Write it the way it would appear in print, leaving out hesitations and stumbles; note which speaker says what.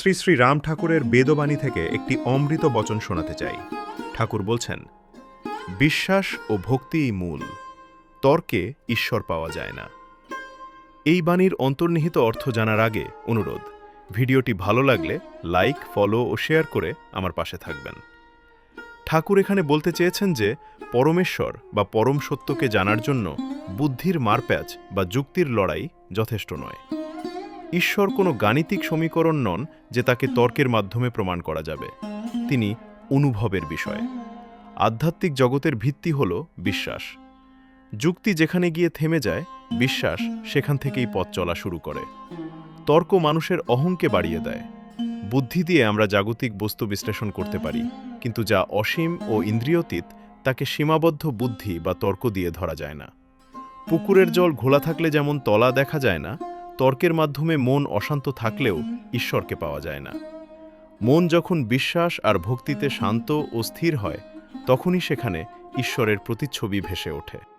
Speaker 1: শ্রী শ্রী রাম ঠাকুরের বেদবাণী থেকে একটি অমৃত বচন শোনাতে চাই। ঠাকুর বলছেন, বিশ্বাস ও ভক্তিই মূল, তর্কে ঈশ্বর পাওয়া যায় না। এই বাণীর অন্তর্নিহিত অর্থ জানার আগে অনুরোধ, ভিডিওটি ভালো লাগলে লাইক, ফলো ও শেয়ার করে আমার পাশে থাকবেন। ঠাকুর এখানে বলতে চেয়েছেন যে পরমেশ্বর বা পরম সত্যকে জানার জন্য বুদ্ধির মারপ্যাচ বা যুক্তির লড়াই যথেষ্ট নয়। ঈশ্বর কোনো গাণিতিক সমীকরণ নন যে তাকে তর্কের মাধ্যমে প্রমাণ করা যাবে। তিনি অনুভবের বিষয়। আধ্যাত্মিক জগতের ভিত্তি হল বিশ্বাস। যুক্তি যেখানে গিয়ে থেমে যায়, বিশ্বাস সেখান থেকেই পথ চলা শুরু করে। তর্ক মানুষের অহংকে বাড়িয়ে দেয়। বুদ্ধি দিয়ে আমরা জাগতিক বস্তু বিশ্লেষণ করতে পারি, কিন্তু যা অসীম ও ইন্দ্রিয়তীত তাকে সীমাবদ্ধ বুদ্ধি বা তর্ক দিয়ে ধরা যায় না। পুকুরের জল ঘোলা থাকলে যেমন তলা দেখা যায় না, তর্কের মাধ্যমে মন অশান্ত থাকলেও ঈশ্বরকে পাওয়া যায় না। মন যখন বিশ্বাস আর ভক্তিতে শান্ত ও স্থির হয়, তখনই সেখানে ঈশ্বরের প্রতিচ্ছবি ভেসে ওঠে।